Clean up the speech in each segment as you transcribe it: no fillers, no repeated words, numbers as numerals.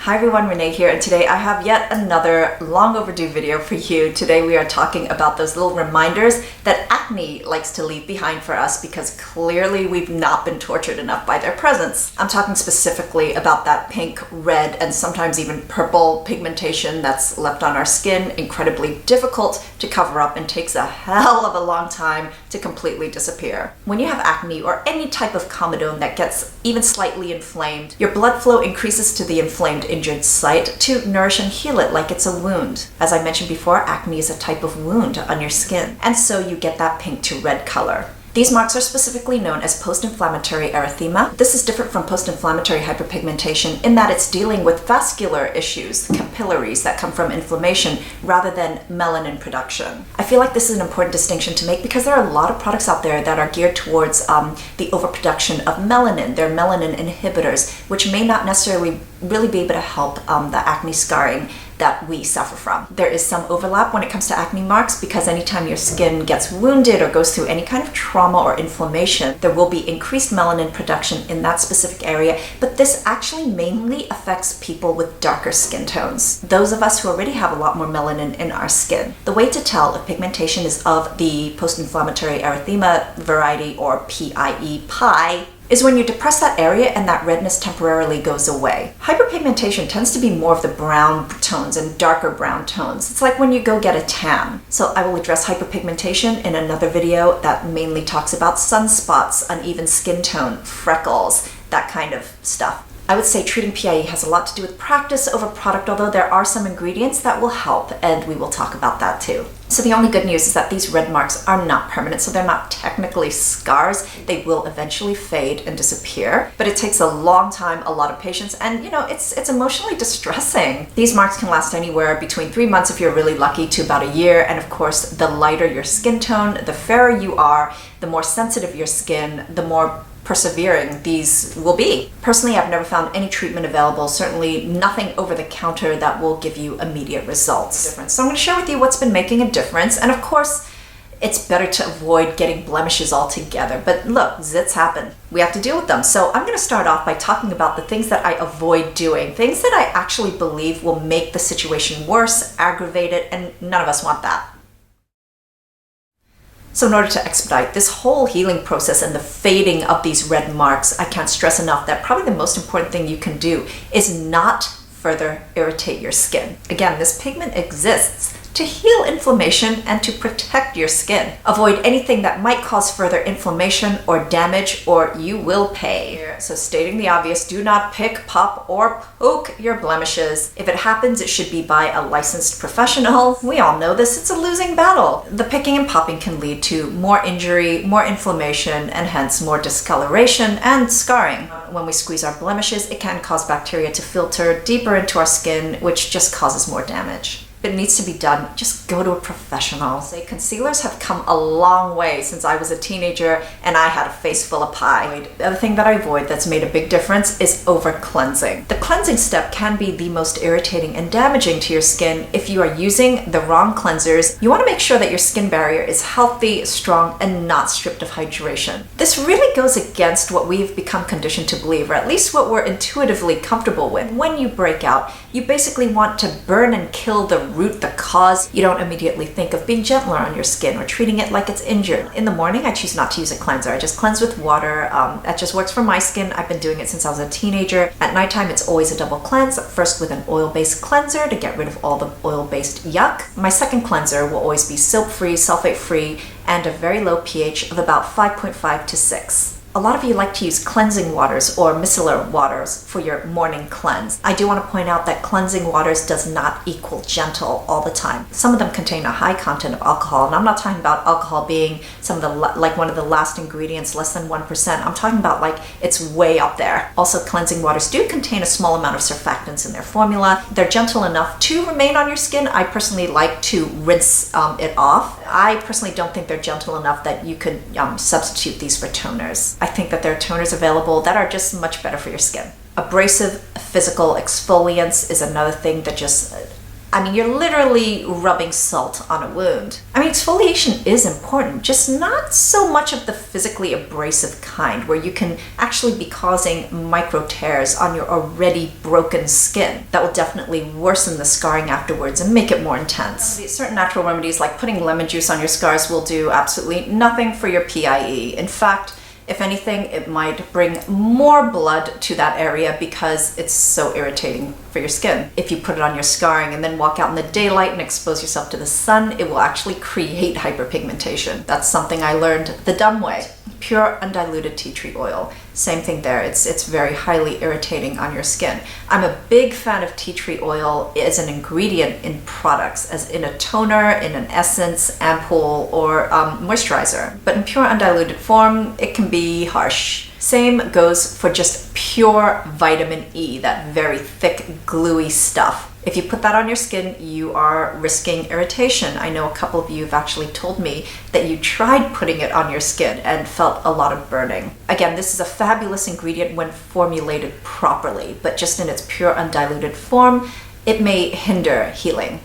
Hi everyone, Renee here, and today I have yet another long overdue video for you. Today we are talking about those little reminders that acne likes to leave behind for us because clearly we've not been tortured enough by their presence. I'm talking specifically about that pink, red, and sometimes even purple pigmentation that's left on our skin, incredibly difficult to cover up and takes a hell of a long time to completely disappear. When you have acne or any type of comedone that gets even slightly inflamed, your blood flow increases to the inflamed injured site to nourish and heal it like it's a wound. As I mentioned before, acne is a type of wound on your skin, and so you get that pink to red color. These marks are specifically known as post-inflammatory erythema. This is different from post-inflammatory hyperpigmentation in that it's dealing with vascular issues, capillaries that come from inflammation rather than melanin production. I feel like this is an important distinction to make because there are a lot of products out there that are geared towards the overproduction of melanin. They're melanin inhibitors, which may not necessarily really be able to help the acne scarring that we suffer from. There is some overlap when it comes to acne marks because anytime your skin gets wounded or goes through any kind of trauma or inflammation, there will be increased melanin production in that specific area, but this actually mainly affects people with darker skin tones. Those of us who already have a lot more melanin in our skin. The way to tell if pigmentation is of the post-inflammatory erythema variety or P.I.E. P.I.E. is when you depress that area and that redness temporarily goes away. Hyperpigmentation tends to be more of the brown tones and darker brown tones. It's like when you go get a tan. So I will address hyperpigmentation in another video that mainly talks about sunspots, uneven skin tone, freckles, that kind of stuff. I would say treating P.I.E. has a lot to do with practice over product, although there are some ingredients that will help, and we will talk about that too. So the only good news is that these red marks are not permanent, so they're not technically scars. They will eventually fade and disappear, but it takes a long time, a lot of patience, and it's emotionally distressing. These marks can last anywhere between 3 months if you're really lucky to about a year, and of course, the lighter your skin tone, the fairer you are, the more sensitive your skin, the more persevering these will be. Personally, I've never found any treatment available, certainly nothing over the counter that will give you immediate results. So I'm going to share with you what's been making a difference, and of course, it's better to avoid getting blemishes altogether, but look, zits happen. We have to deal with them. So I'm going to start off by talking about the things that I avoid doing, things that I actually believe will make the situation worse, aggravate it, and none of us want that. So in order to expedite this whole healing process and the fading of these red marks, I can't stress enough that probably the most important thing you can do is not further irritate your skin. Again, this pigment exists to heal inflammation and to protect your skin. Avoid anything that might cause further inflammation or damage, or you will pay. So stating the obvious, do not pick, pop, or poke your blemishes. If it happens, it should be by a licensed professional. We all know this, it's a losing battle. The picking and popping can lead to more injury, more inflammation, and hence more discoloration and scarring. When we squeeze our blemishes, it can cause bacteria to filter deeper into our skin, which just causes more damage. If it needs to be done, just go to a professional. Say concealers have come a long way since I was a teenager and I had a face full of pie. The other thing that I avoid that's made a big difference is over cleansing. The cleansing step can be the most irritating and damaging to your skin if you are using the wrong cleansers. You want to make sure that your skin barrier is healthy, strong, and not stripped of hydration. This really goes against what we've become conditioned to believe, or at least what we're intuitively comfortable with. When you break out, you basically want to burn and kill the root, the cause. You don't immediately think of being gentler on your skin or treating it like it's injured. In the morning, I choose not to use a cleanser. I just cleanse with water. That just works for my skin. I've been doing it since I was a teenager. At nighttime, it's always a double cleanse. First with an oil-based cleanser to get rid of all the oil-based yuck. My second cleanser will always be soap-free, sulfate-free, and a very low pH of about 5.5 to 6. A lot of you like to use cleansing waters or micellar waters for your morning cleanse. I do want to point out that cleansing waters does not equal gentle all the time. Some of them contain a high content of alcohol, and I'm not talking about alcohol being like one of the last ingredients, less than 1%. I'm talking about like it's way up there. Also, cleansing waters do contain a small amount of surfactants in their formula. They're gentle enough to remain on your skin. I personally like to rinse it off. I personally don't think they're gentle enough that you could substitute these for toners. I think that there are toners available that are just much better for your skin. Abrasive physical exfoliants is another thing that just I mean, you're literally rubbing salt on a wound. I mean, exfoliation is important, just not so much of the physically abrasive kind where you can actually be causing micro tears on your already broken skin. That will definitely worsen the scarring afterwards and make it more intense. Certain natural remedies like putting lemon juice on your scars will do absolutely nothing for your P.I.E. In fact, if anything, it might bring more blood to that area because it's so irritating for your skin. If you put it on your scarring and then walk out in the daylight and expose yourself to the sun, it will actually create hyperpigmentation. That's something I learned the dumb way. Pure undiluted tea tree oil. Same thing there. It's very highly irritating on your skin. I'm a big fan of tea tree oil as an ingredient in products, as in a toner, in an essence, ampoule, or moisturizer. But in pure undiluted form, it can be harsh. Same goes for just pure vitamin E, that very thick, gluey stuff. If you put that on your skin, you are risking irritation. I know a couple of you have actually told me that you tried putting it on your skin and felt a lot of burning. Again, this is a fabulous ingredient when formulated properly, but just in its pure undiluted form, it may hinder healing.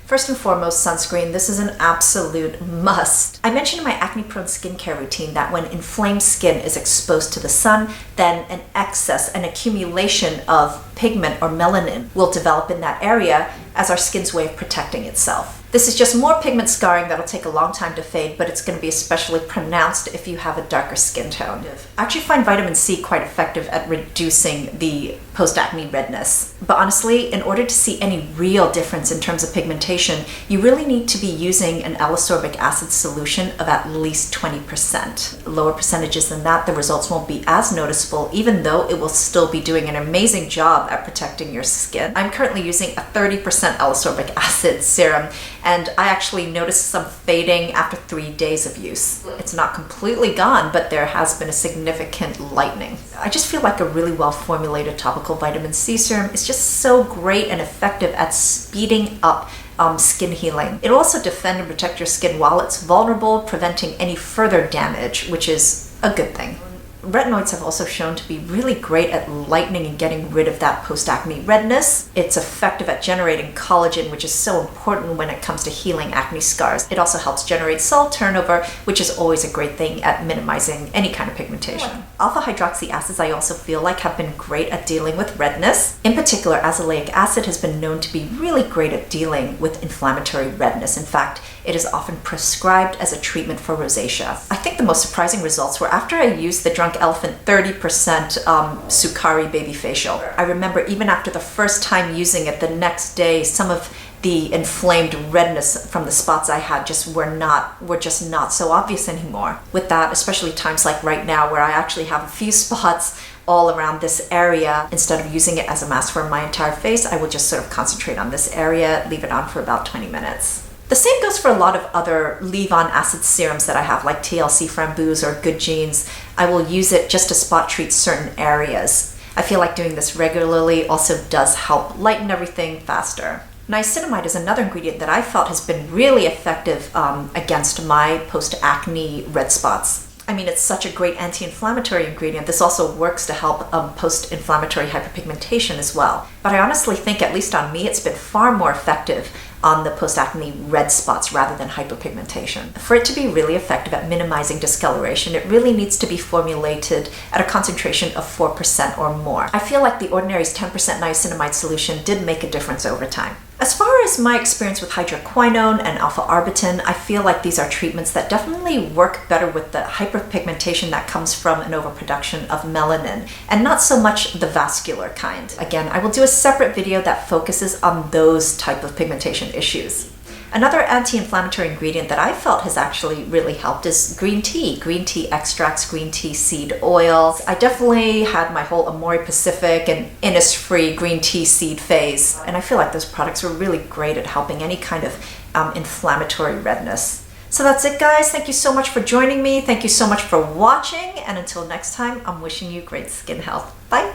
First and foremost, sunscreen. This is an absolute must. I mentioned in my acne-prone skincare routine that when inflamed skin is exposed to the sun, then an excess, an accumulation of pigment or melanin will develop in that area as our skin's way of protecting itself. This is just more pigment scarring that'll take a long time to fade, but it's going to be especially pronounced if you have a darker skin tone. I actually find vitamin C quite effective at reducing the post-acne redness. But honestly, in order to see any real difference in terms of pigmentation, you really need to be using an L-ascorbic acid solution of at least 20%. Lower percentages than that, the results won't be as noticeable, even though it will still be doing an amazing job at protecting your skin. I'm currently using a 30% L-ascorbic acid serum, and I actually noticed some fading after 3 days of use. It's not completely gone, but there has been a significant lightening. I just feel like a really well-formulated topical vitamin C serum is just so great and effective at speeding up skin healing. It'll also defend and protect your skin while it's vulnerable, preventing any further damage, which is a good thing. Retinoids have also shown to be really great at lightening and getting rid of that post-acne redness. It's effective at generating collagen, which is so important when it comes to healing acne scars. It also helps generate cell turnover, which is always a great thing at minimizing any kind of pigmentation. Alpha hydroxy acids I also feel like have been great at dealing with redness. In particular, azelaic acid has been known to be really great at dealing with inflammatory redness. In fact, it is often prescribed as a treatment for rosacea. I think the most surprising results were after I used the Drunk Elephant 30% Sukari Baby Facial. I remember even after the first time using it, the next day, some of the inflamed redness from the spots I had were just not so obvious anymore. With that, especially times like right now where I actually have a few spots all around this area, instead of using it as a mask for my entire face, I will just sort of concentrate on this area, leave it on for about 20 minutes. The same goes for a lot of other leave-on acid serums that I have, like TLC Framboos or Good Genes. I will use it just to spot treat certain areas. I feel like doing this regularly also does help lighten everything faster. Niacinamide is another ingredient that I felt has been really effective against my post-acne red spots. I mean, it's such a great anti-inflammatory ingredient. This also works to help post-inflammatory hyperpigmentation as well. But I honestly think, at least on me, it's been far more effective on the post-acne red spots rather than hyperpigmentation. For it to be really effective at minimizing discoloration, it really needs to be formulated at a concentration of 4% or more. I feel like the Ordinary's 10% niacinamide solution did make a difference over time. As far as my experience with hydroquinone and alpha-arbutin, I feel like these are treatments that definitely work better with the hyperpigmentation that comes from an overproduction of melanin, and not so much the vascular kind. Again, I will do a separate video that focuses on those type of pigmentation issues. Another anti-inflammatory ingredient that I felt has actually really helped is green tea extracts, green tea seed oils. I definitely had my whole Amore Pacific and Innisfree green tea seed phase, and I feel like those products were really great at helping any kind of inflammatory redness. So that's it, guys. Thank you so much for joining me. Thank you so much for watching, and until next time, I'm wishing you great skin health. Bye!